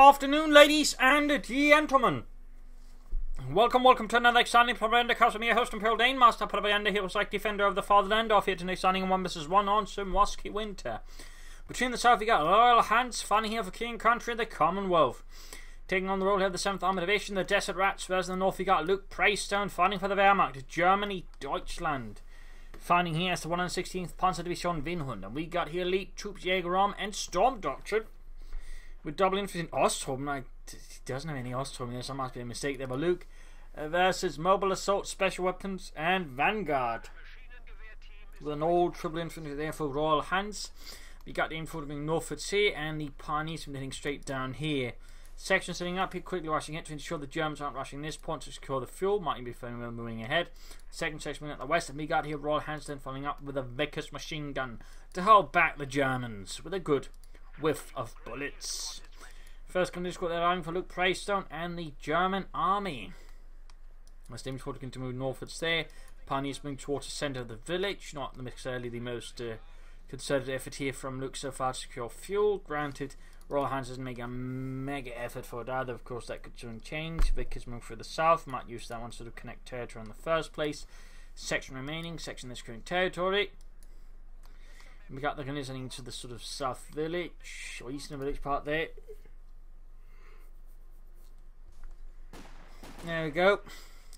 afternoon, ladies and gentlemen. Welcome to another exciting Propagandacaster. I'm your host, Imperial Dane, Master Propaganda, Heroes like Defender of the Fatherland. Off here tonight, signing 1 vs 1 on some Wasky Winter. Between the south, we got Royalhants, fighting here for King Country, the Commonwealth. Taking on the role here of the 7th Armoured Division, the Desert Rats, whereas in the north, we got Luke Praystone, fighting for the Wehrmacht, Germany, Deutschland. Finding here as the 116th Panzerdivision Vinhund. And we got here elite troops, Jägerarm and Storm Doctrine. With double infantry in Ostrom. He doesn't have any Ostrom there, so that must be a mistake there. But Luke versus Mobile Assault, Special Weapons and Vanguard. With an old triple infantry there for Royalhants. We got the infantry moving northwards here, and the Pioneers heading straight down here. Section setting up here, quickly rushing it to ensure the Germans aren't rushing this point to secure the fuel. Might be moving ahead. Second section moving at the west, and we got here Royalhants then following up with a Vickers machine gun to hold back the Germans with a good whiff of bullets. First company squad they're eyeing for Luke Praystone and the German army. West Ames to continue to move northwards there. Pioneers moving towards the centre of the village. Not necessarily the most concerted effort here from Luke so far to secure fuel. Granted, Royalhants doesn't make a mega effort for it either. Of course, that could soon change. Vickers move through the south. Might use that one to sort of connect territory in the first place. Section remaining. Section that's securing territory. We got the gunners heading to the sort of south village, or eastern village part there. There we go.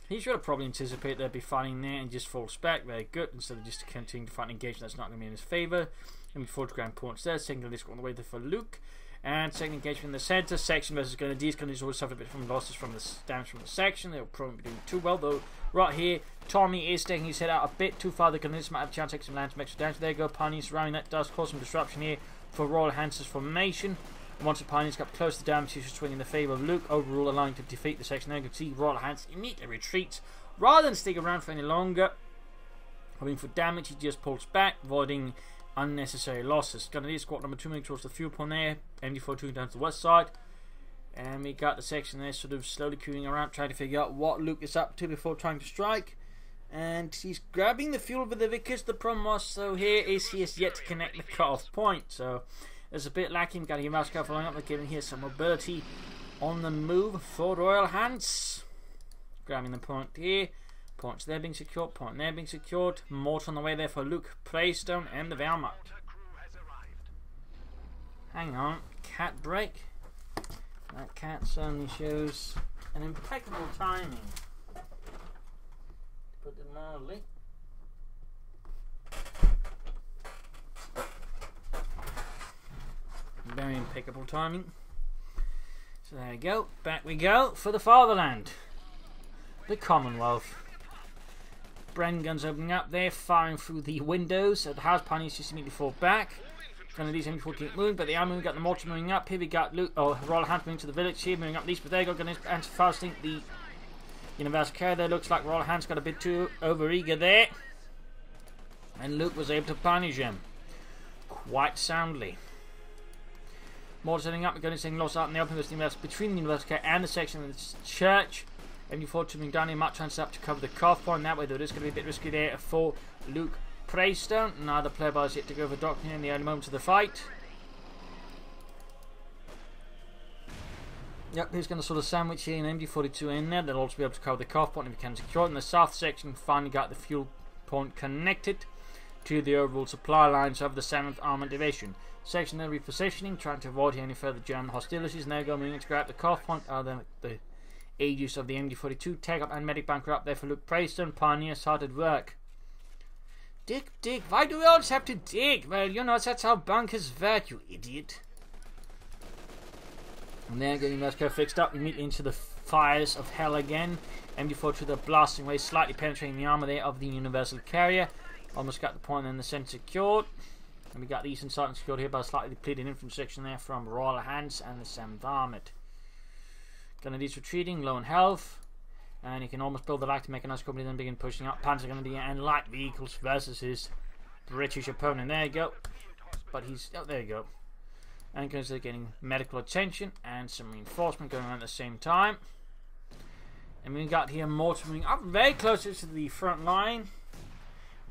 He should have probably anticipated they'd be fighting there and just falls back. Very good. Instead of just continuing to fight an engagement that's not going to be in his favour. And we 40 grand points there. Second disc on the way there for Luke. And second engagement in the centre. Section versus Grenadiers. Grenadiers always suffer a bit from losses from the damage from the section. They'll probably be doing too well though. Right here, Tommy is taking his head out a bit too far. The Grenadiers might have a chance to take some land to extra damage. There you go. Pioneers surrounding that does cause some disruption here for Royalhants' formation. And once the Pioneers got close to damage, he should swing in the favour of Luke, overall allowing to defeat the section. There you can see Royalhants immediately retreats rather than stick around for any longer. Hoping for damage, he just pulls back, avoiding unnecessary losses. Grenadier squad number 2 moving towards the fuel point there. MD42 down to the west side. And we got the section there sort of slowly queuing around, trying to figure out what Luke is up to before trying to strike. And he's grabbing the fuel with the Vickers. The problem was, so here is he has yet to connect the cut-off point. So there's a bit lacking. Got a Moscow following up. They're giving here some mobility on the move for Royalhants. Grabbing the point here. Points there being secured. Point there being secured. Mortar on the way there for Luke Praystone and the Wehrmacht. Hang on. Cat break. That cat certainly shows an impeccable timing. Put it mildly. Very impeccable timing. So there we go. Back we go for the fatherland. The Commonwealth. Bren guns opening up there, firing through the windows at the house. Pioneers just immediately fall back. Grenadiers MD4 keep moving, but the army, we got the mortar moving up. Here we got Royalhants moving to the village here, moving up east, but there you go, Grenadiers anti-fasting the Universal Carrier there. Looks like Royalhants got a bit too over-eager there. And Luke was able to punish him quite soundly. Mortar setting up, Grenadiers getting lost out in the open between the Universal Carrier and the section of the church. MD4 moving down here, Mark trying up to cover the cuff point. That way, though, it is going to be a bit risky there for Luke Praystone. Now the player bar is yet to go for doctrine in the early moments of the fight. Yep, he's going to sort of sandwich here an MD42 in there. They'll also be able to cover the cuff point if we can secure it. In the south section, finally got the fuel point connected to the overall supply lines of the 7th Armoured Division. Section there repositioning, trying to avoid any further German hostilities. Now moving to grab the cuff point. The use of the MD42, take up and medic bunker up there for Luke Praystone. Pioneers hard at work. Dig. Why do we always have to dig? Well, you know, that's how bunkers work, you idiot. And they're getting Moscow fixed up immediately into the fires of hell again. MD4 to the blasting way, slightly penetrating the armor there of the Universal Carrier. Almost got the point in the centre secured. And we got the eastern side secured here by a slightly depleted infantry section there from Royalhants and the 7th Armoured. Grenadiers retreating, low in health, and he can almost build the light to make a nice company, then begin pushing up. Panzergrenadiers and light vehicles versus his British opponent. There you go. But he's there you go. And they're getting medical attention and some reinforcement going on at the same time. And we got here mortar moving up very close to the front line,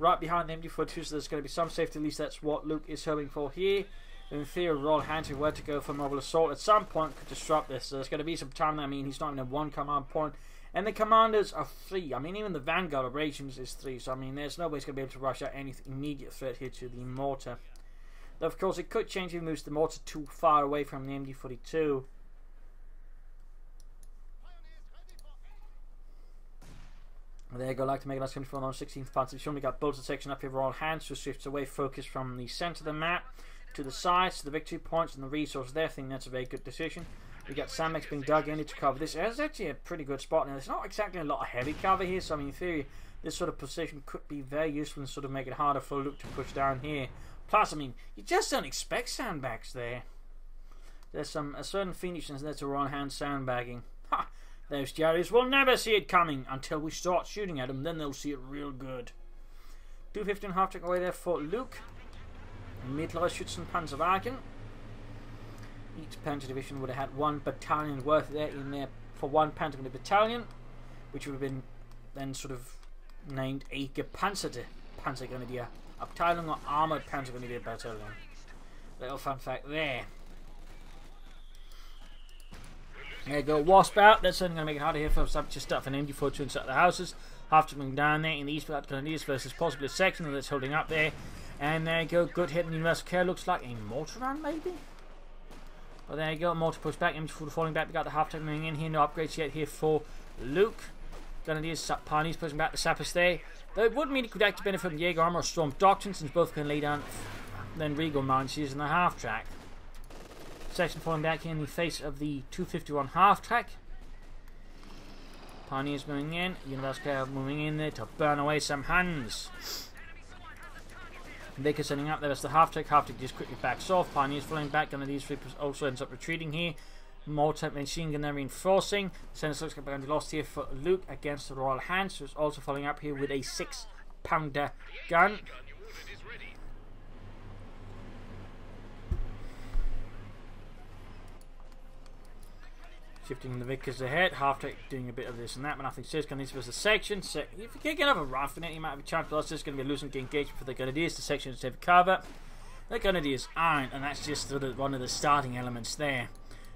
right behind the MD42. So there's going to be some safety. At least that's what Luke is hoping for here. In theory, Royalhants, if we were to go for mobile assault, at some point could disrupt this. So there's going to be some time. I mean, he's not even at 1 command point. And the commanders are 3. I mean, even the Vanguard operations is 3. So, I mean, there's no way he's going to be able to rush out any immediate threat here to the mortar. Though, of course, it could change if he moves the mortar too far away from the MD-42. There you go, like to make a last 24 on 16th Panzer. We've only got bolted section up here, Royalhants, who shifts away focus from the centre of the map to the sides, to the victory points and the resources there. I think that's a very good decision. We got sandbags being dug in to cover this. It's actually a pretty good spot. Now, there's not exactly a lot of heavy cover here, so I mean, in theory, this sort of position could be very useful and sort of make it harder for Luke to push down here. Plus, I mean, you just don't expect sandbags there. There's a certain finishness there to Royalhants sandbagging. Ha! Those Jerrys will never see it coming until we start shooting at them. Then they'll see it real good. 215 half-track away there for Luke. Mittlere Schützenpanzerwagen. Each Panzer division would have had 1 battalion worth there in there for 1 Panzergrenadier battalion, which would have been then sort of named a gepanzerte Panzergrenadier Abteilung or armored Panzergrenadier battalion. Little fun fact there. There you go, Wasp out. That's certainly going to make it harder here for just stuff an MD-42 inside the houses. Half to bring down there in the east without Grenadiers versus possibly a section that's holding up there. And there you go, good hit in Universal Care. Looks like a mortar run maybe? Well, there you go, mortar push back, MD-42 falling back. We got the half-tank moving in here, no upgrades yet here for Luke. Grenadiers, Pioneers pushing back the sappers there. Though it would mean he could actually benefit from Jaeger armor or Storm Doctrine, since both can lay down then Regal mines using the half-track. Section falling back here in the face of the 251 half-track. Pioneers moving in, Universal Care moving in there to burn away some hands. Vickers setting up there as the half-track just quickly backs off. Pioneers falling back, Grenadiers also ends up retreating here. Mortar machine gun there reinforcing. Senate looks going to be lost here for Luke against the Royalhants, who's also following up here with a 6-pounder gun. Shifting the Vickers ahead, half-track doing a bit of this and that, but nothing serious. Grenadiers versus section. If you can't get over a rough in it, you might have a chance, but that's just going to be a losing engagement for the Grenadiers. The section is to have cover. The Grenadiers aren't, and that's just sort of one of the starting elements there.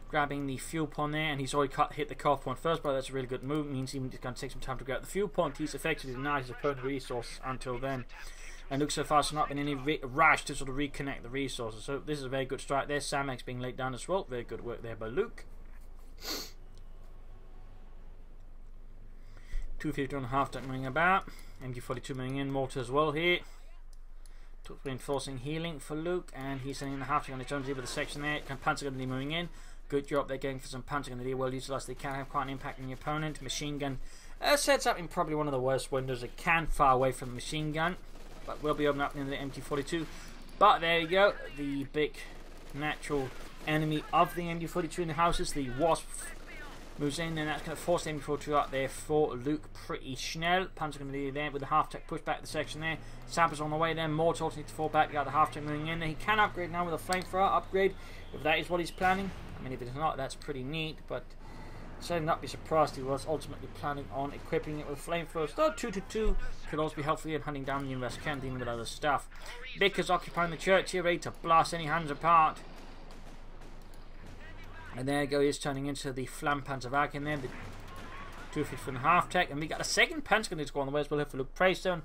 Grabbing the fuel point there, and he's already hit the cough point first, but that's a really good move. It means he's going to take some time to grab the fuel point. He's effectively denied his opponent resources until then. And looks so far has not been any rush to sort of reconnect the resources. So this is a very good strike there. Samax being laid down as well. Very good work there by Luke. 250 on half-tank moving about. MG-42 moving in. Mortar as well here. Reinforcing healing for Luke, and he's sending the half-tank on his own with the section there. Panzergrenadier moving in. Good job, they're going for some Panzergrenadier, well utilised. They can have quite an impact on the opponent. Machine gun sets up in probably one of the worst windows it can, far away from the machine gun, but will be opening up into the MT-42. But there you go, the big natural enemy of the MT-42 in the houses, the Wasp, moves in, and that's going to force the MT-42 out there for Luke pretty schnell. Panzergrenadier there with the half-tech push back the section there. Sappers on the way there, more tools need to fall back. Got the half-tech moving in there. He can upgrade now with a flamethrower upgrade, if that is what he's planning. I mean, if it's not, that's pretty neat, but I'd not be surprised he was ultimately planning on equipping it with flamethrowers. Though 2-2 could also be helpful in hunting down the Universal Cannon, dealing with other stuff. Vickers occupying the church here, ready to blast any hands apart. And there you go, he's turning into the Flam Panzerwagen there, the 250 half-tech. And we got a second Panzergrenadier squad on the way as well here for Luke Praystone,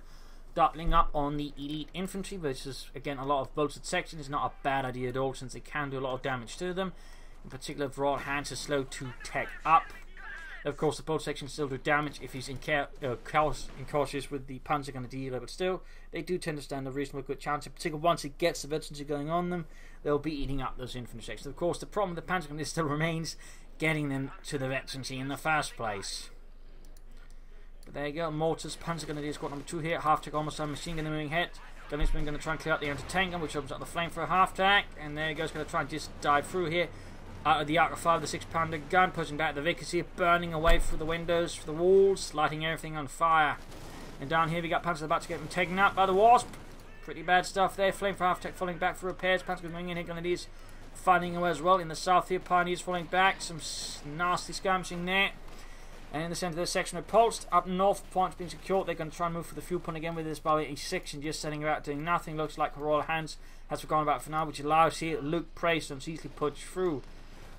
doubling up on the elite infantry, which is, again, a lot of bolted sections. It's not a bad idea at all, since they can do a lot of damage to them. In particular, if Royalhants are slow to tech up. Of course, the bolt section still do damage if he's incautious with the Panzergrenadier, but still, they do tend to stand a reasonably good chance. In particular, once it gets the veterancy going on them, they'll be eating up those infantry sections. Of course, the problem with the Panzergrenadier still remains getting them to the veterancy in the first place. But there you go, Mortars, Panzergrenadier squad number 2 here, half-tech almost on machine gun moving hit. Gunner's been going to try and clear out the anti-tank gun, which opens up the flame for a half-tack, and there he goes, going to try and just dive through here. Out of the arc of fire, the 6-pounder gun, pushing back the Vickers here, burning away through the windows, through the walls, lighting everything on fire. And down here we got Panzer about to get them taken out by the Wasp. Pretty bad stuff there. Flame for half-tech falling back for repairs. Panzer moving in here, Grenadiers fighting away as well. In the south here, Pioneers falling back. Some nasty skirmishing there. And in the centre of the section repulsed. Up north, points being secured. They're going to try and move for the fuel point again with this Bally 86 and just setting about doing nothing. Looks like Royalhants has forgotten about it for now, which allows here Luke Preston to easily push through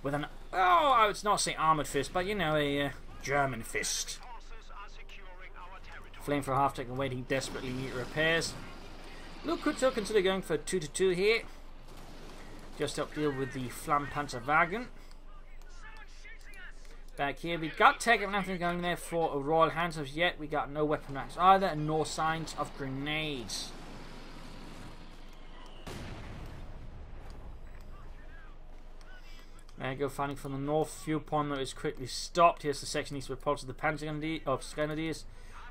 with an, oh, I would not say armoured fist, but you know, a German fist. Flame for half taken, waiting desperately need repairs. Luke could still consider going for 2-2 here. Just up deal with the Panzergrenadiers. Back here, we got tech and nothing going there for Royalhants as yet. We got no weapon racks either, and no signs of grenades. There you go, finding from the north. Fuel point though is quickly stopped. Here's the section east repulse of the Panzergrenadiers,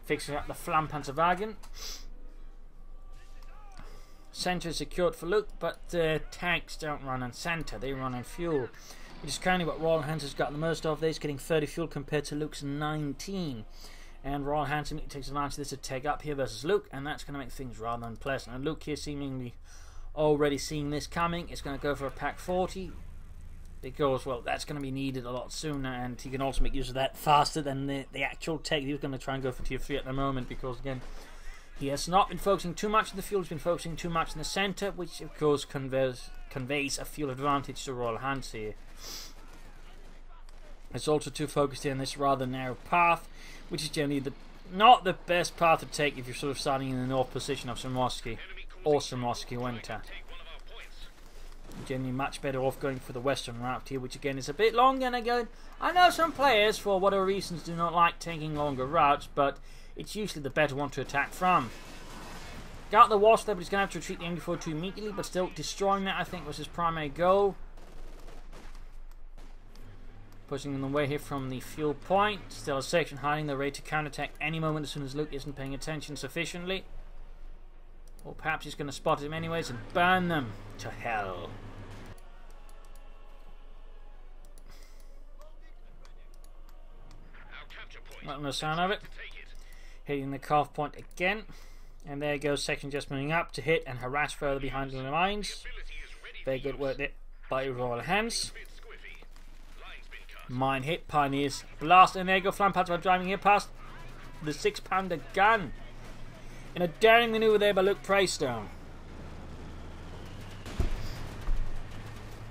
fixing up the Panzerwagen. Centre is secured for Luke, but tanks don't run on centre, they run on fuel. Which is currently what Royalhants has got the most of. They're getting 30 fuel compared to Luke's 19. And Royalhants immediately takes advantage of this to take up here versus Luke, and that's going to make things rather unpleasant. And Luke here seemingly already seeing this coming. It's going to go for a pack 40. Because, well, that's going to be needed a lot sooner, and he can also make use of that faster than the actual take. He was going to try and go for tier 3 at the moment, because, again, he has not been focusing too much on the fuel. He's been focusing too much in the centre, which, of course, conveys a fuel advantage to Royalhants here. It's also too focused here on this rather narrow path, which is generally not the best path to take if you're sort of starting in the north position of Samoski or Samoski Winter. Generally much better off going for the western route here, which again is a bit longer. And again, I know some players for whatever reasons do not like taking longer routes, but it's usually the better one to attack from. Got the Wasp there, but he's going to have to retreat the MD-42 immediately, but still destroying that I think was his primary goal. Pushing them away here from the fuel point. Still a section hiding, they're ready to counterattack any moment as soon as Luke isn't paying attention sufficiently. Or perhaps he's going to spot him anyways and burn them to hell. Not no sound of it. Hitting the calf point again. And there goes section just moving up to hit and harass further behind the lines. Very good work there by Royalhants. Mine hit, Pioneers blast, and there you go, Panzer driving here past the 6-pounder gun. In a daring manoeuvre there by Luke Preystone.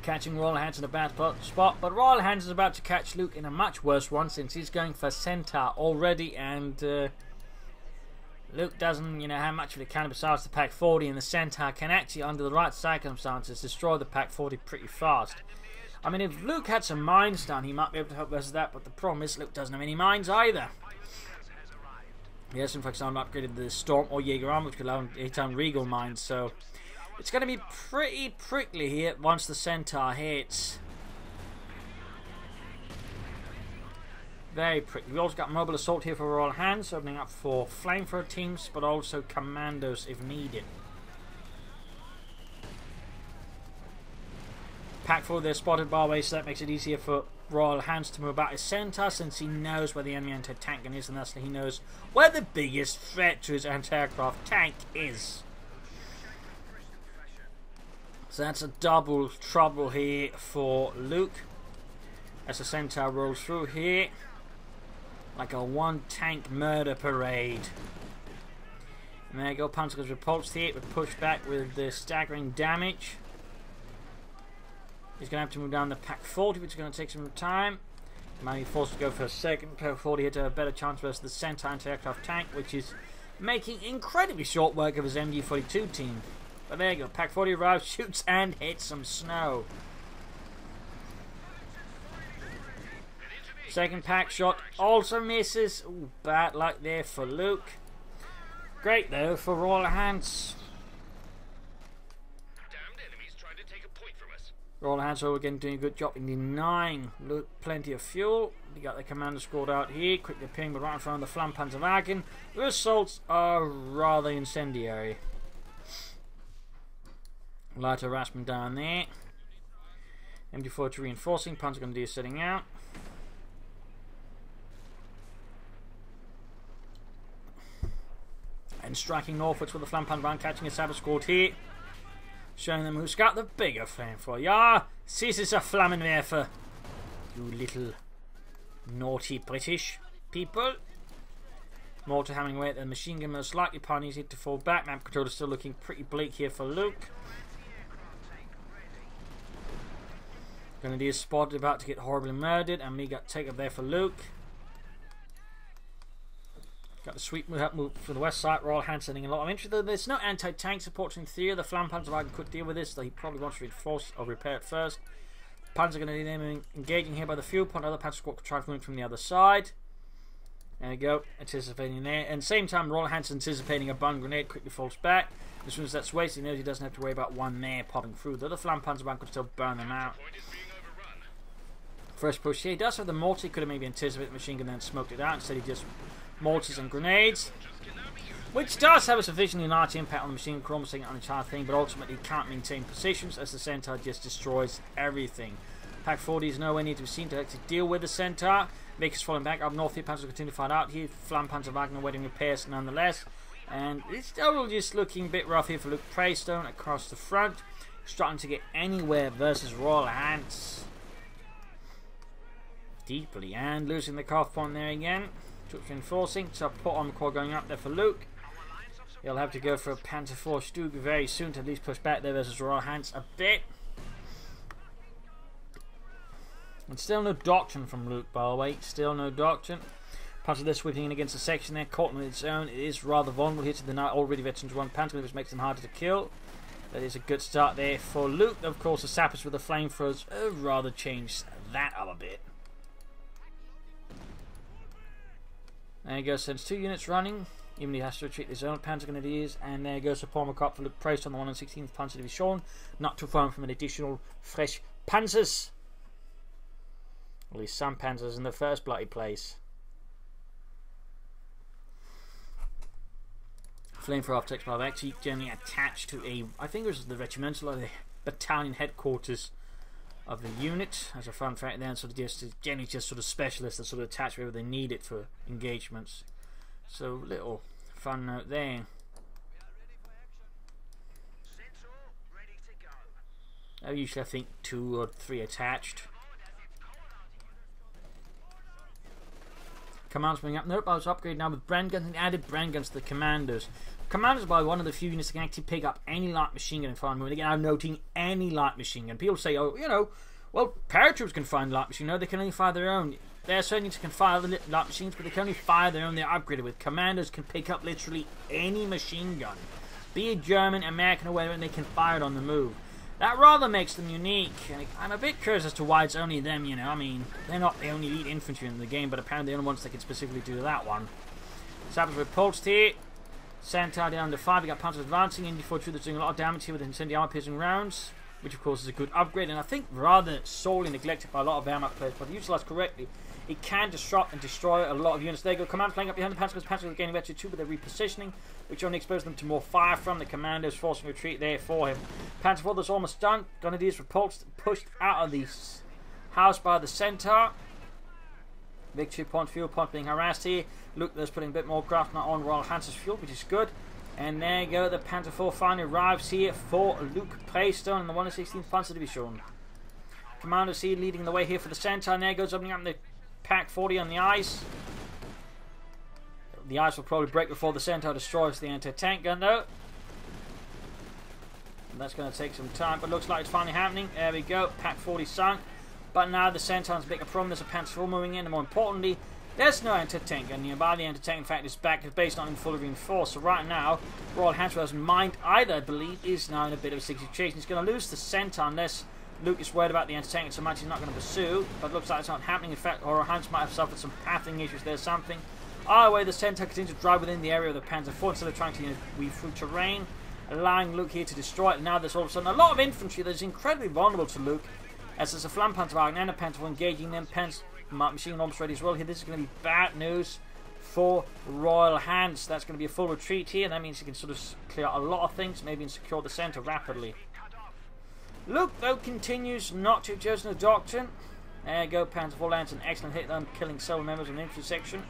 Catching Royalhants in a bad spot, but Royalhants is about to catch Luke in a much worse one since he's going for Centaur already, and Luke doesn't have much of a cannon besides the Pack 40, and the Centaur can actually, under the right circumstances, destroy the Pack 40 pretty fast. I mean, if Luke had some mines down, he might be able to help versus that, but the problem is Luke doesn't have any mines either. Yes, in fact, I've upgraded the Storm or Jaeger armor, which could allow him to hit on Regal mines, so it's going to be pretty prickly here once the Centaur hits. Very prickly. We also got Mobile Assault here for Royalhants, opening up for Flamethrower teams, but also Commandos if needed. Pack 4, they're spotted by way, so that makes it easier for Royalhants to move about his Centaur, since he knows where the enemy anti-tank gun is, and thus he knows where the biggest threat to his anti-aircraft tank is. So that's a double trouble here for Luke, as the Centaur rolls through here like a one-tank murder parade. And there you go, Panzer is repulsed here, but pushed back with the staggering damage. He's going to have to move down the Pack 40, which is going to take some time. He might be forced to go for a second Pack 40 here to have a better chance versus the Centaur anti-aircraft tank, which is making incredibly short work of his MG-42 team. But there you go, Pack 40 arrives, shoots and hits some snow. Second pack shot also misses. Ooh, bad luck there for Luke. Great though for Royalhants. Royalhants are again doing a good job in denying Luke plenty of fuel. We got the commander scored out here, quickly appearing but right in front of the Panzerwagen. The assaults are rather incendiary. Light harassment down there. MD-42 reinforcing, Panzergrenadiers setting out. And striking northwards with the Panzerwagen, catching a sabre squad here. Showing them who's got the bigger flamethrower. Ja, this is a Flammenwerfer. You little naughty British. people. Mortar hammering away at the machine gun, most likely Pioneers need to fall back. Map control is still looking pretty bleak here for Luke. Grenadiers spotted, about to get horribly murdered, and me got taken up there for Luke. Got the sweep move for the west side. Royalhants sending a lot of entry, though there's no anti-tank support in theory. The flank Panzergrenadiers could deal with this, though he probably wants to reinforce or repair it first. Panzergrenadiers engaging here by the fuel point. Other Panzer squad could try to move from the other side. There we go, anticipating there. And same time, Royalhants anticipating a bun grenade, quickly falls back. As soon as that's wasted, he knows he doesn't have to worry about one there popping through. The other flank Panzergrenadiers could still burn them out. First push here, he does have the mortar. He could have maybe anticipated the machine gun and then smoked it out. Instead, he just mortars and grenades, which does have a sufficiently large impact on the machine, crossing on the entire thing, but ultimately can't maintain positions as the Centaur just destroys everything. Pack 40 is nowhere near to be seen to actually deal with the Centaur. Makers falling back up north here. Panzer continue to fight out here. Flank Panzer Wagner waiting repairs nonetheless, and it's still just looking a bit rough here for Luke Praystone across the front, struggling to get anywhere versus Royalhants. Deeply, and losing the cuff point there again. Troops reinforcing, so put on the core going up there for Luke. He'll have to go for a Panzer COH2 very soon to at least push back there versus Royalhants a bit. And still no doctrine from Luke, by the way. Still no doctrine. Panzer there sweeping in against the section there, caught on its own. It is rather vulnerable here to the now already veterans one Panzer, which makes them harder to kill. That is a good start there for Luke. Of course, the sappers with the flamethrowers rather changed that up a bit. There he goes, sends 2 units running. Even he has to retreat his own Panzergrenadiers. And there goes the Palmer Cup for Luke Praystone on the 116th Panzer Division. Not too far from an additional fresh Panzers. At least some Panzers in the first bloody place. Flamethrower optics are actually generally attached to a, I think it was the regimental or the battalion headquarters of the unit, as a fun fact there, and sort of just generally just sort of specialists that sort of attach wherever they need it for engagements. So little fun note there. I usually I think 2 or 3 attached. Commands bring up. Nope, I was upgraded now with brand guns and added brand guns to the Commandos. Commandos are one of the few units that can actually pick up any light machine gun and fire movement. Again, I'm noting any light machine gun. People say, oh, you know, well, paratroops can fire light machine. No, they can only fire their own. There are certain units that can fire the light machines, but they can only fire their own. They're upgraded with. Commandos can pick up literally any machine gun, be it German, American, or whatever, and they can fire it on the move. That rather makes them unique, and I'm a bit curious as to why it's only them, you know. I mean, they're not the only elite infantry in the game, but apparently the only ones that can specifically do that one. Sappers repulsed here. Centaur down to 5. We got Panzers advancing. Indy 42 that's doing a lot of damage here with incendiary piercing rounds, which of course is a good upgrade, and I think rather sorely neglected by a lot of Wehrmacht players, but utilised correctly, it can disrupt and destroy a lot of units. There you go, Command playing up behind the Panzers. Panzers are gaining better too, but they're repositioning, which only exposes them to more fire from the Commandos, forcing retreat there for him. Panzer IV is almost done. Grenadiers repulsed, pushed out of the house by the Centaur. Victory point, fuel point being harassed here. Luke there's putting a bit more graft on Royalhants' fuel, which is good. And there you go, the Panzer IV finally arrives here for Luke Praystone in the 116th Panzer Division. Commandos here leading the way here for the Centaur, and there goes opening up the Pack 40 on the ice. The ice will probably break before the Centaur destroys the anti-tank gun though. And that's going to take some time, but looks like it's finally happening. There we go, Pack 40 sunk. But now the Centaur's a big problem. There's a Panzer IV moving in, and more importantly, there's no anti-tank gun nearby. The anti-tank, in fact, is back. His base not even fully reinforced. So right now, Royalhants hasn't mind either, I believe, is now in a bit of a sticky situation. He's going to lose the Centaur unless Luke is worried about the anti-tank so much he's not going to pursue. But looks like it's not happening. In fact, Royalhants might have suffered some pathing issues there, something. Either way, the Centaur continues to drive within the area of the Panzer IV instead of trying to weave through terrain, allowing Luke here to destroy it. Now there's all of a sudden a lot of infantry that is incredibly vulnerable to Luke, as there's a flank Panzerwagen and a Panzer IV engaging them. Machine gun almost ready as well here. This is going to be bad news for Royalhants. That's going to be a full retreat here. That means he can sort of clear out a lot of things, maybe and secure the centre rapidly. Luke, though, continues not to have chosen a doctrine. There you go, Panzer IV lands an excellent hit on killing several members of the infantry section.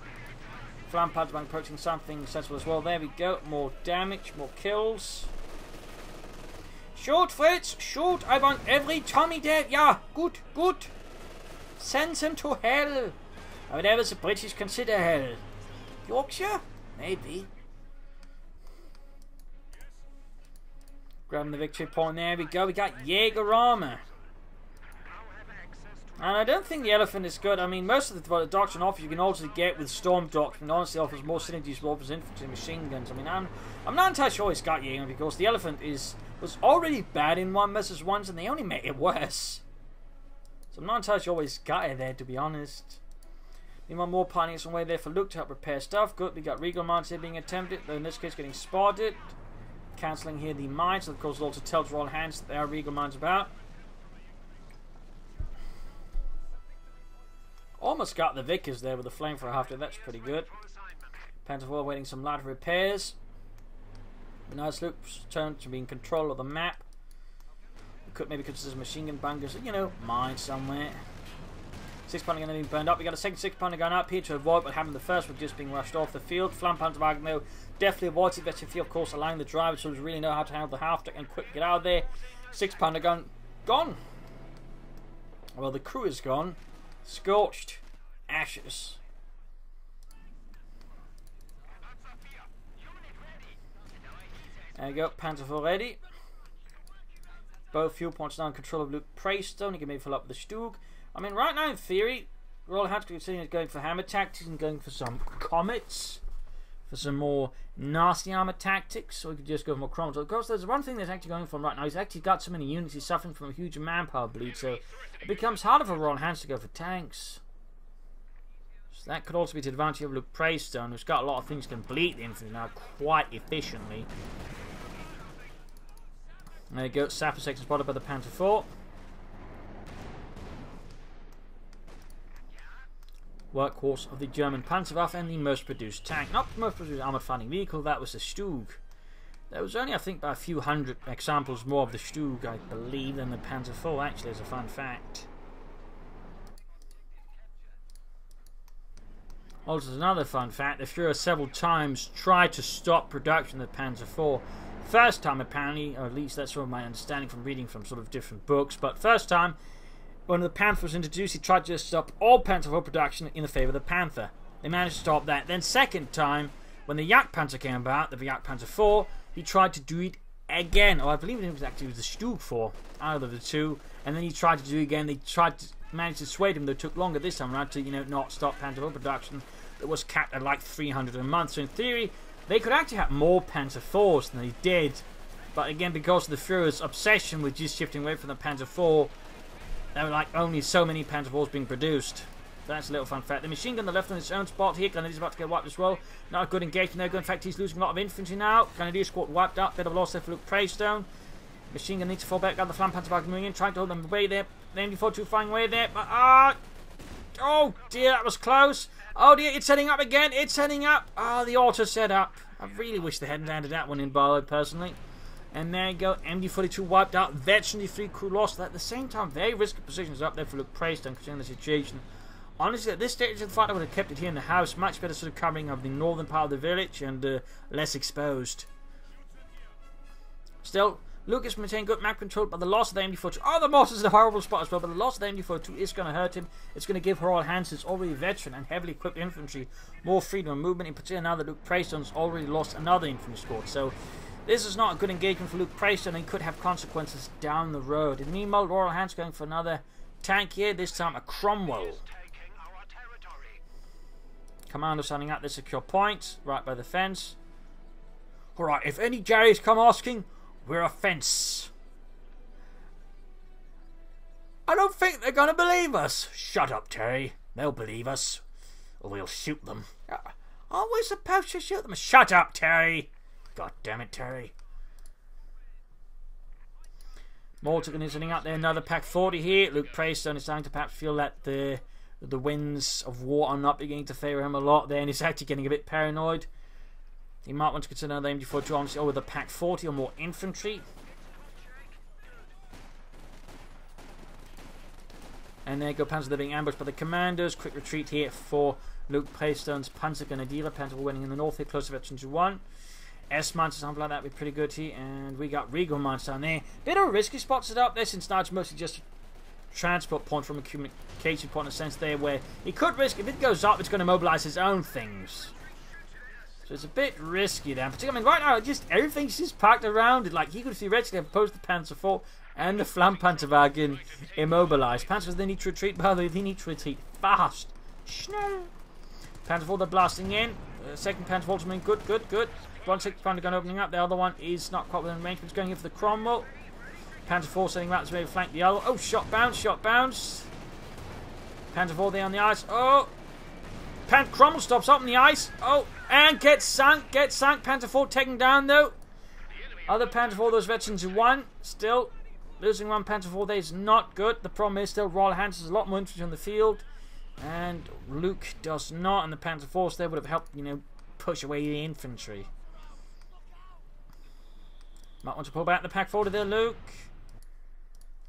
Flank Panzerwagen approaching something sensible as well. There we go, more damage, more kills. Shoot, Fritz, shoot! I want every Tommy dead. Yeah, good, good. Send him to hell. Whatever the British consider hell. Yorkshire? Maybe. Grabbing the victory point, there we go. We got Jaeger armor. And I don't think the Elephant is good. I mean, most of the doctrine offers you can also get with Storm Doctrine. It honestly offers more synergies with offers infantry and machine guns. I mean, I'm not entirely sure it's got Jaeger because the Elephant was already bad in 1 vs. 1s and they only made it worse. So I'm not entirely sure it's got it there, to be honest. Meanwhile, more pioneers on the way there for Luke to help repair stuff. Good, we got Regal mines here being attempted, though in this case getting spotted. Cancelling here the mines, of course it also tells Royalhants that there are Regal mines about. Almost got the Vickers there with the flamethrower after, that's pretty good. Panzer waiting some light repairs. A nice Luke's turn to be in control of the map. We could maybe consider machine gun bunkers, you know, mines somewhere. 6-pounder gun being burned up. We got a second 6-pounder gun up here to avoid what happened the first with just being rushed off the field. Flam Panzerwagen though definitely avoids it. That's if you of course allowing the driver to really know how to handle the half deck and quick get out of there. 6-pounder gun gone. Well, the crew is gone. Scorched ashes. There you go, Panzer IV ready. Both fuel points now in control of Luke Praystone. He can maybe fill up with the Stug. I mean, right now in theory, Royalhants could be going for hammer tactics and going for some comets, for some more nasty armor tactics, or we could just go for more Cromwells. Of course, there's one thing that's actually going for right now. He's actually got so many units, he's suffering from a huge manpower bleed, so it becomes harder for Royalhants to go for tanks. So that could also be to the advantage of Luke Praystone, who's got a lot of things complete the infantry now quite efficiently. There you go, Sapper section spotted by the Panzer IV. Workhorse of the German Panzerwaffe and the most produced tank. Not the most produced armoured fighting vehicle, that was the Stug. There was only, I think, by a few hundred examples more of the Stug, I believe, than the Panzer IV, actually, as a fun fact. Also, another fun fact, the Führer several times tried to stop production of the Panzer IV. First time, apparently, or at least that's sort of my understanding from reading from sort of different books, but first time, when the Panther was introduced, he tried to stop all Panzer IV production in the favour of the Panther. They managed to stop that. Then second time, when the Jagdpanzer came about, the Jagdpanzer IV, he tried to do it again. Or I believe it was actually the Stug IV out of the two. And then he tried to do it again. They tried to manage to sway him, though it took longer this time around to, you know, not stop Panzer IV production. That was capped at like 300 a month. So in theory, they could actually have more Panzer IVs than they did. But again, because of the Führer's obsession with just shifting away from the Panzer IV, there were like only so many Panzer IVs being produced. So that's a little fun fact. The machine gun left on its own spot here. Grenadiers about to get wiped as well. Not a good engagement there. In fact, he's losing a lot of infantry now. Grenadier squad wiped up. Bit of a loss there for Luke Praystone. Machine gun needs to fall back. Got the Flam Panzerwagen moving in, trying to hold them away there. The MD42 flying away there. But oh dear, that was close. Oh dear, it's heading up again. It's heading up. The auto set up. I really wish they hadn't landed that one in Barlow personally. And there you go, MD42 wiped out, Veteran 3 crew lost. At the same time, very risky positions up there for Luke Praystone considering the situation. Honestly, at this stage of the fight, I would have kept it here in the house. Much better sort of covering of the northern part of the village and less exposed. Still, Lucas maintained good map control, but the loss of the MD42... Oh, the Moss is a horrible spot as well, but the loss of the MD42 is going to hurt him. It's going to give Royalhants, his already veteran and heavily equipped infantry, more freedom of movement, in particular now that Luke Praystone's already lost another infantry squad. So this is not a good engagement for Luke Praystone and could have consequences down the road. And meanwhile, Royalhants going for another tank here, this time a Cromwell. Commander standing at the secure point, right by the fence. Alright, if any Jerry's come asking, we're a fence. I don't think they're gonna believe us. Shut up, Terry. They'll believe us. Or we'll shoot them. Are we supposed to shoot them? Shut up, Terry. God damn it, Terry. Morton is sitting out there. Another pack 40 here. Luke Praystone is starting to perhaps feel that the winds of war are not beginning to favour him a lot there, and he's actually getting a bit paranoid. He might want to consider another MG42 honestly, or with a pack 40 or more infantry. And there go Panzer being ambushed by the commandos. Quick retreat here for Luke Praystone's Panzergrenadiers. Panzer winning in the north here, close to veterans to 1. S-mines or something like that would be pretty good here. And we got Regal mines down there. Bit of a risky spot set up there since now it's mostly just transport point, from a communication point in a sense there, where he could risk, if it goes up, it's going to mobilise his own things. So it's a bit risky there. I mean, right now, just everything's just packed around it. Like, he could theoretically have posed the Panzer IV and the Flammpanzerwagen immobilised. Panzers, they need to retreat. By the way, they need to retreat fast. Schnell. Panzer IV, they're blasting in. Second Panzer ultimate, good, good, good. One second Panzer gun opening up. The other one is not quite within range, but it's going in for the Cromwell. Panzer IV setting routes to maybe flank the other. Oh, shot bounce, shot bounce. Panzer IV there on the ice. Oh, Cromwell stops up on the ice. Oh, and gets sunk, Panzer IV taken down though. Other Panzer IV, those veterans who won, still losing one Panzer IV there is not good. The problem is still Royalhants has a lot more infantry on the field, and Luke does not, and the Panzer IV there would have helped, you know, push away the infantry. Might want to pull back the pack forward there, Luke.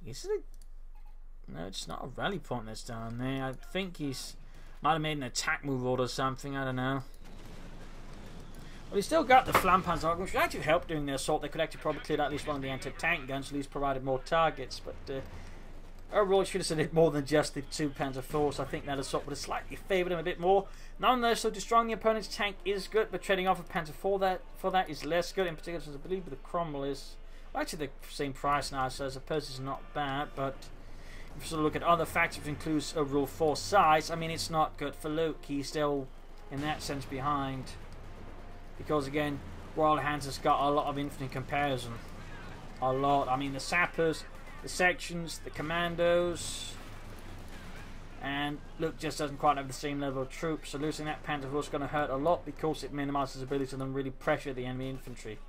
Is it a... No, it's not a rally point that's down there. I think he's... might have made an attack move or something, I don't know. Well, he's still got the Flammpanzer, which would actually help during the assault. They could actually probably clear out at least one of the anti-tank guns, at least provided more targets. But overall, should have said it more than just the 2 Panzer IVs. I think that assault would have slightly favoured him a bit more. Nonetheless, so destroying the opponent's tank is good, but trading off a Panzer IV for that is less good. In particular, since I believe the Cromwell is... well, actually, the same price now, so I suppose it's not bad. But if you sort of look at other factors, which includes overall force size, I mean, it's not good for Luke. He's still, in that sense, behind. Because again, Royalhants has got a lot of infantry in comparison. A lot. I mean, the sappers, the sections, the commandos, and Luke just doesn't quite have the same level of troops. So losing that Panzer IV is going to hurt a lot because it minimises his ability to then really pressure the enemy infantry.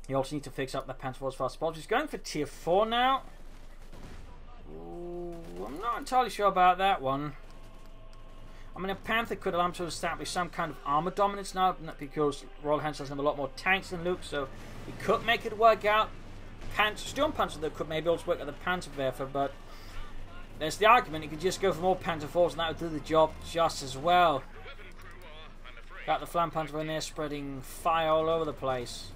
You also need to fix up that Panzer IV as fast as possible. He's going for tier 4 now. Ooh, I'm not entirely sure about that one. I mean, a Panther could allow him to establish some kind of armor dominance now, because Royalhants doesn't have a lot more tanks than Luke, so he could make it work out. Sturmpanzer, though, could maybe also work at the Panzerwerfer, but there's the argument. He could just go for more Panzer IVs, and that would do the job just as well. Got the Flammpanzer in there, spreading fire all over the place.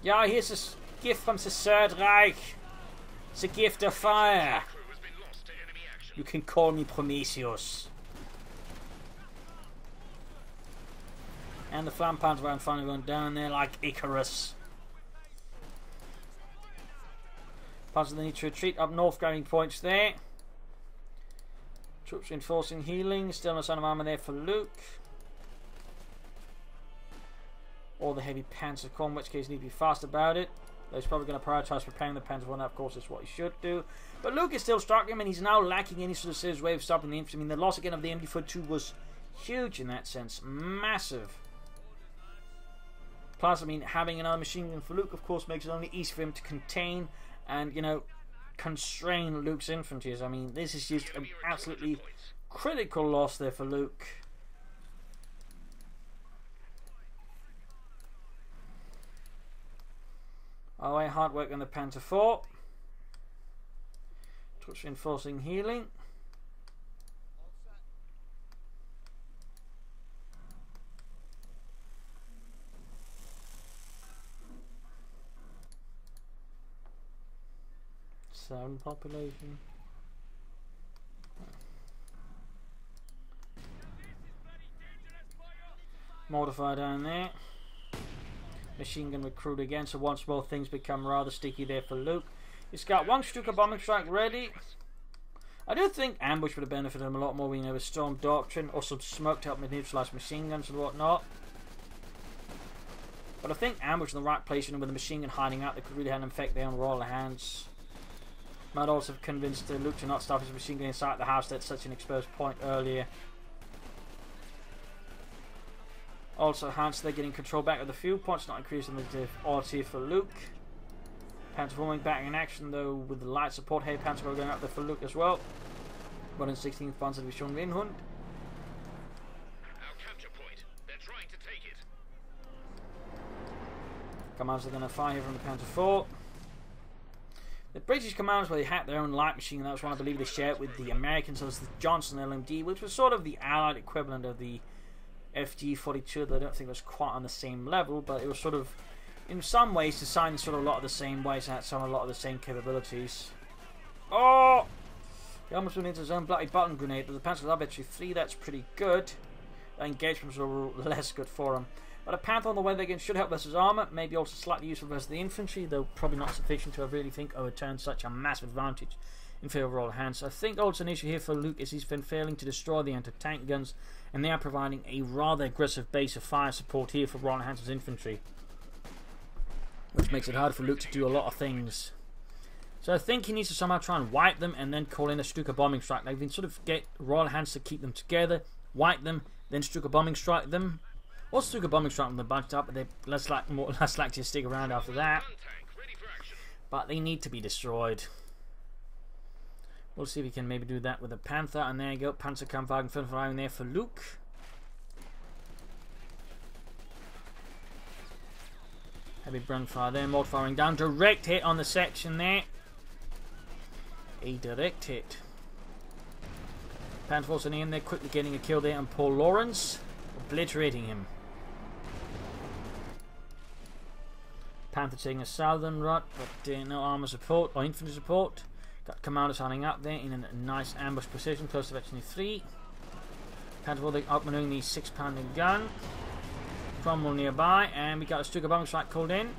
Yeah, here's a gift from the Third Reich. It's a gift of fire. You can call me Prometheus. And the Flammpanzer round finally going down there like Icarus. Panzer they need to retreat up north, grabbing points there. Troops reinforcing healing. Still no sign of armor there for Luke. Or the heavy Panzer Corps, in which case you need to be fast about it. Though he's probably going to prioritise preparing the Panzer I, of course, is what he should do. But Luke is still struggling, and he's now lacking any sort of serious way of stopping the infantry. I mean, the loss again of the MD-42 was huge in that sense. Massive. Plus, I mean, having another machine gun for Luke, of course, makes it only easy for him to contain and, you know, constrain Luke's infantry. I mean, this is just an absolutely critical loss there for Luke. Away, hard work on the Panzer IV. Troops reinforcing healing. Sound population. Mortifier down there. Machine gun recruit again, so once more things become rather sticky there for Luke. He's got one Stuka bombing strike ready. I do think ambush would have benefited him a lot more, you know, with storm doctrine or some smoke to help neutralise machine guns and whatnot. But I think ambush in the right place, you know, with the machine gun hiding out, that could really have an effect there on Royalhants. Might also have convinced Luke to not stop his machine gun inside the house at such an exposed point earlier. Also, Hans, they're getting control back of the fuel points, not increasing the difficulty for Luke. Panzer forming back in action, though, with the light support. Hey, Panzer going up there for Luke as well. 116th Panzer Division Winhund. Our capture point. They're trying to take it. Commanders are going to fire here from the Panzer IV. The British commanders, well, they had their own light machine, and that was one I believe they shared with the Americans. So it was the Johnson LMD, which was sort of the Allied equivalent of the FG-42, though I don't think it was quite on the same level, but it was sort of, in some ways designed sort of a lot of the same ways and had a lot of the same capabilities. Oh! He almost went into his own bloody button grenade, but the Panzers are actually free. That's pretty good. The engagements were less good for him. But a Panther on the way again should help versus armour, maybe also slightly useful versus the infantry, though probably not sufficient to really think overturn such a massive advantage in favour of Royalhants. I think also an issue here for Luke is he's been failing to destroy the anti-tank guns, and they are providing a rather aggressive base of fire support here for Royalhants' infantry, which makes it hard for Luke to do a lot of things. So I think he needs to somehow try and wipe them and then call in a Stuka bombing strike. Like, we can sort of get Royalhants to keep them together, wipe them, then Stuka bombing strike them. Or Stuka bombing strike them bunched up, but they're less likely to stick around after that. But they need to be destroyed. We'll see if we can maybe do that with a Panther. And there you go, Panzergrenadiers firing there for Luke. Heavy brand fire there, mortar firing down. Direct hit on the section there. A direct hit. Panther force in there, quickly getting a kill there on Paul Lawrence, obliterating him. Panther taking a southern route, but no armour support or infantry support. Got commanders hunting up there in a nice ambush position, close to Veteran 3. Panther outmaneuvering the 6-pounder gun. Cromwell nearby, and we got a Stuka bombing strike called in.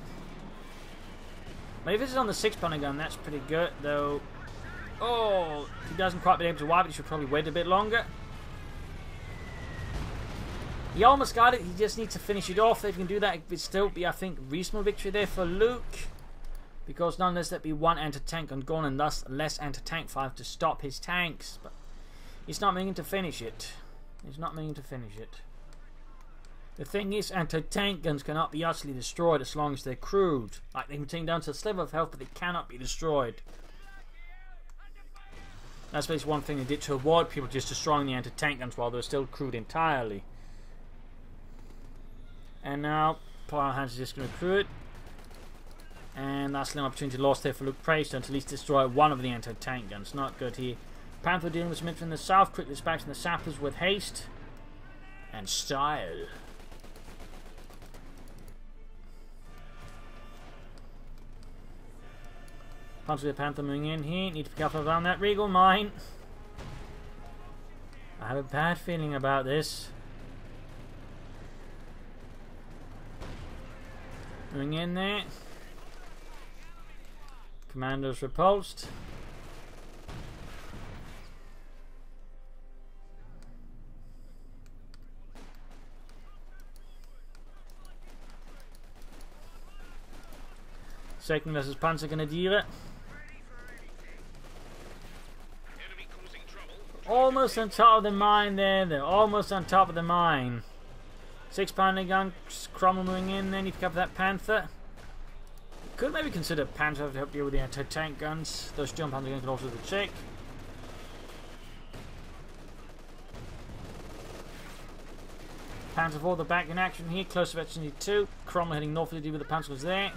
But if this is on the 6-pounder gun, that's pretty good, though. Oh, he doesn't quite be able to wipe it. He should probably wait a bit longer. He almost got it. He just needs to finish it off. If he can do that, it would still be, I think, reasonable victory there for Luke. Because nonetheless, there'd be one anti-tank gun gone, and thus less anti-tank fire to stop his tanks. But he's not meaning to finish it. He's not meaning to finish it. The thing is, anti-tank guns cannot be utterly destroyed as long as they're crewed. Like, they can take down to a sliver of health, but they cannot be destroyed. That's basically one thing they did to avoid people just destroying the anti-tank guns while they were still crewed entirely. And now, Royalhants is just going to crew it. And that's an opportunity lost there for Luke Preston to at least destroy one of the anti-tank guns. Not good here. Panther dealing with some infantry in the south, quickly dispatching the sappers with haste and style. Punch with the Panther moving in here. Need to be careful around that Regal mine. I have a bad feeling about this. Moving in there. Commandos repulsed. Second versus Panzergrenadiers. Almost on top of the mine there. They're almost on top of the mine. 6-pounder gun. Cromwell moving in. Then you pick up that Panther. Could maybe consider Panther to help deal with the anti-tank guns. Those jump Panther guns can also do the check. Panther 4, the back in action here. Close to Veteran 2. Cromwell heading north to deal with the Panzers there.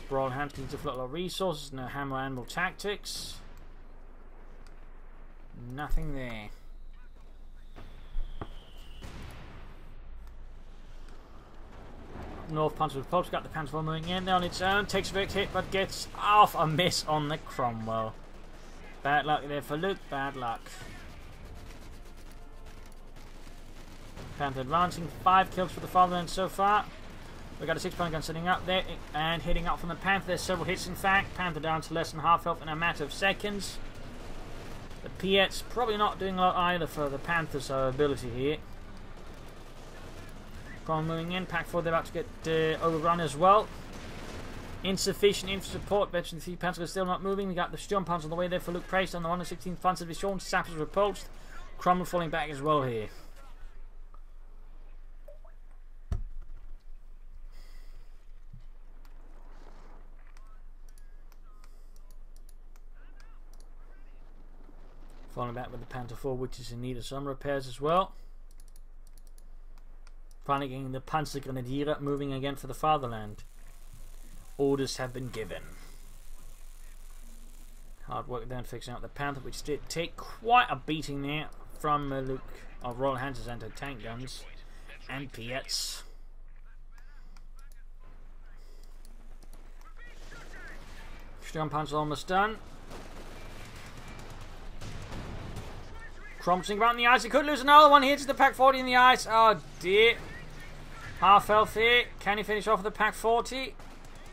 Royalhants needs to float a lot of resources. No hammer anvil tactics. Nothing there. North Panzer repulse, got the Panzer moving in there on its own, takes a big hit but gets off a miss on the Cromwell. Bad luck there for Luke, bad luck. Panther advancing, 5 kills for the fatherland so far. We got a 6-pounder gun sitting up there and hitting up from the Panther. There's several hits in fact. Panther down to less than half health in a matter of seconds. The Piet's probably not doing a lot either for the Panther's ability here. Cromwell moving in, Pack 4 they're about to get overrun as well. Insufficient infantry support, Veteran 3 Panzer still not moving. We got the Sturm Panzer on the way there for Luke Price on the 116th Panzer Division. Sappers repulsed. Cromwell falling back as well here. Falling back with the Panther 4, which is in need of some repairs as well. Finally getting the Panzergrenadiers moving again for the fatherland. Orders have been given. Hard work then fixing out the Panther, which did take quite a beating there from Luke of Royalhants anti-tank guns and Piets. Sturmpanzer almost done. Cromwells about in the ice. He could lose another one here to the Pack 40 in the ice. Oh dear. Half health here. Can he finish off with the Pack 40?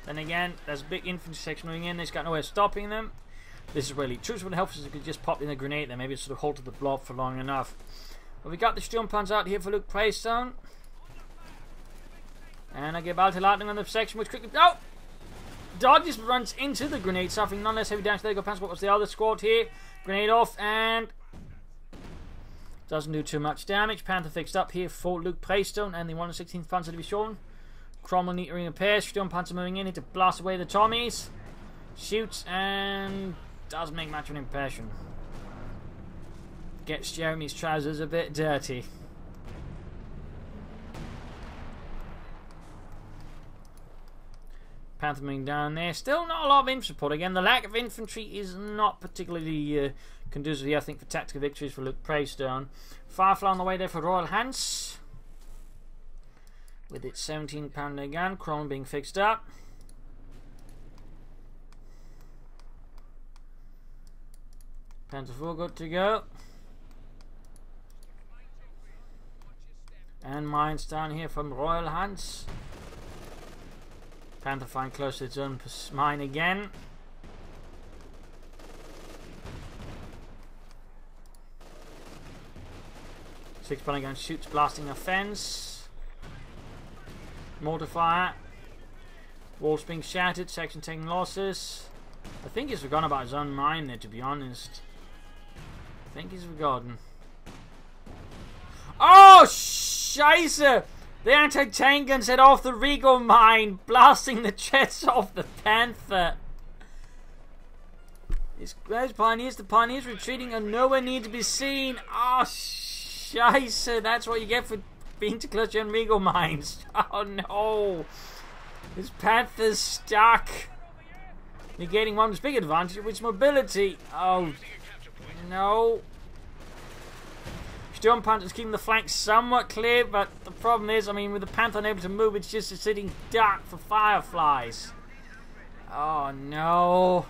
Then again, there's a big infantry section moving in. He's got no way of stopping them. This is really troops would help us if we could just pop in a grenade there. Maybe it sort of halted the blob for long enough. But we got the Sturmpanzer out here for Luke Praystone. And I get Balti Lightning on the section which quickly. Oh! Dog just runs into the grenade, suffering none less heavy damage. There you go, Pants. What was the other squad here? Grenade off and. Doesn't do too much damage. Panther fixed up here for Luke Praystone and the 116th Panzer Division. Cromwell neat ring repairs. Sturmpanzer moving in here to blast away the Tommies. Shoots and doesn't make much of an impression. Gets Jeremy's trousers a bit dirty. Panther moving down there. Still not a lot of infantry support. Again, the lack of infantry is not particularly conducive here, I think, for tactical victories for Luke Praystone. Firefly on the way there for Royalhants. With its 17-pounder gun. Cromwell being fixed up. Panther 4 good to go. And mines down here from Royalhants. Panther flying close to its own mine again. Six-pounder gun shoots, blasting a fence. Mortar fire. Walls being shattered, section taking losses. I think he's forgotten about his own mine there, to be honest. I think he's forgotten. Oh, scheisse! The anti-tank gun set off the Regal mine, blasting the jets off the Panther. Those pioneers, the pioneers retreating are nowhere near to be seen. Oh, scheisse! That's what you get for being too close to your Regal mines. Oh no! This Panther's stuck. Negating one of his big advantage, which is mobility. Oh no! Sturmpanzer's keeping the flank somewhat clear, but the problem is, I mean, with the Panther unable to move, it's just a sitting duck for Fireflies. Oh no!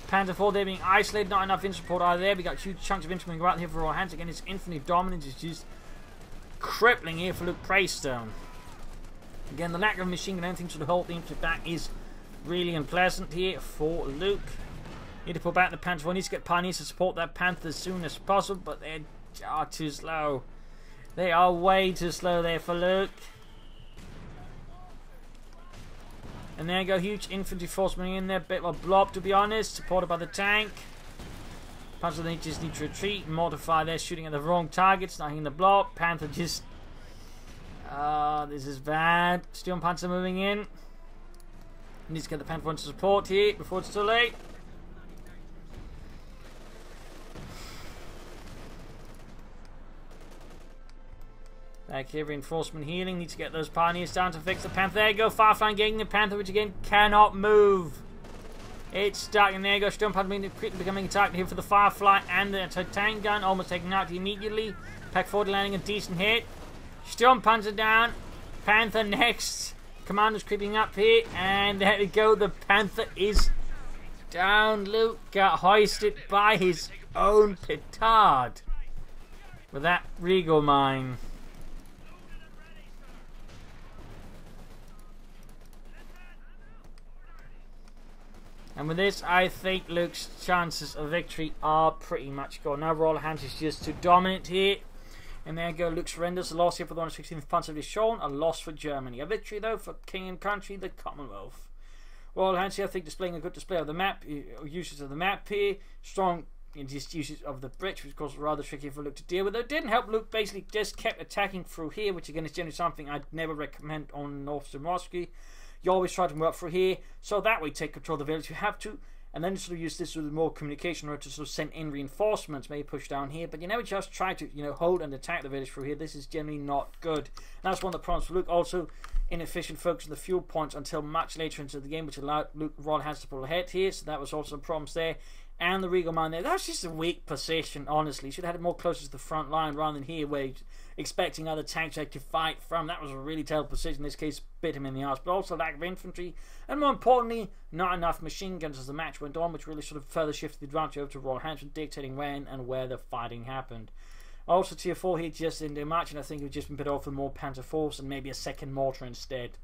Panther 4 there being isolated, not enough infantry support either there. We got huge chunks of infantry going out here for Royalhants. Again, his infantry dominance is just crippling here for Luke Praystone. Again, the lack of machine gun anything to hold the infantry back is really unpleasant here for Luke. Need to pull back the Panther 4. Needs to get pioneers to support that Panther as soon as possible, but they are too slow. They are way too slow there for Luke. And there you go, huge infantry force moving in there. Bit of a blob, to be honest, supported by the tank. Panther they just need to retreat and mortify. They're shooting at the wrong targets, not hitting the blob. Panther just. This is bad. Sturmpanzer moving in. Needs to get the Panther 1 to support here before it's too late. Back here, reinforcement healing. Need to get those pioneers down to fix the Panther. There you go, Firefly getting the Panther, which again cannot move. It's stuck, and there you go. Sturmpanzer quickly becoming attacked here for the Firefly and the tank gun, almost taken out immediately. Pack 40 landing a decent hit. Sturmpanzer down. Panther next. Commandos creeping up here, and there we go. The Panther is down. Luke got hoisted by his own Petard with that Regal mine. And with this, I think Luke's chances of victory are pretty much gone. Now Royalhants is just too dominant here. And there you go, Luke surrenders. A loss here for the 116th Panzer Division. A loss for Germany. A victory, though, for King and Country, the Commonwealth. Royalhants here, I think, displaying a good display of the map. Uses of the map here. Strong just usage of the bridge, which of course was rather tricky for Luke to deal with. Though it didn't help, Luke basically just kept attacking through here, which again is generally something I'd never recommend on North Zimowski. You always try to move up through here, so that way take control of the village if you have to, and then sort of use this with more communication in order to sort of send in reinforcements, maybe push down here, but you never just try to, hold and attack the village through here. This is generally not good. And that's one of the problems for Luke. Also, inefficient focus on the fuel points until much later into the game, which allowed Luke Royalhants to pull ahead here, so that was also problems there. and the Regal Mine there. That's just a weak position, honestly. Should have had it more closer to the front line rather than here where he's expecting other tanks to fight from. That was a really terrible position. In this case, bit him in the arse. But also lack of infantry, and more importantly, not enough machine guns as the match went on, which really sort of further shifted the advantage over to Royalhants, dictating when and where the fighting happened. Also, Tier 4 he just didn't do much, and I think it would just been better off with more Panzer Force and maybe a second mortar instead.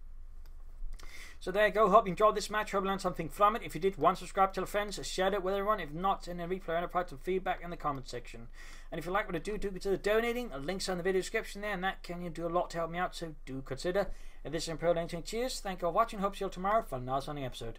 So there you go. Hope you enjoyed this match. Hope you learned something from it. If you did, subscribe, tell friends, share it with everyone. If not, in a replay, and provide some feedback in the comment section. And if you like what I do consider donating. Links are in the video description there, and that can do a lot to help me out. So do consider. If this is Imperial Danger, cheers. Thank you for watching. Hope to see you all tomorrow for another sunny episode.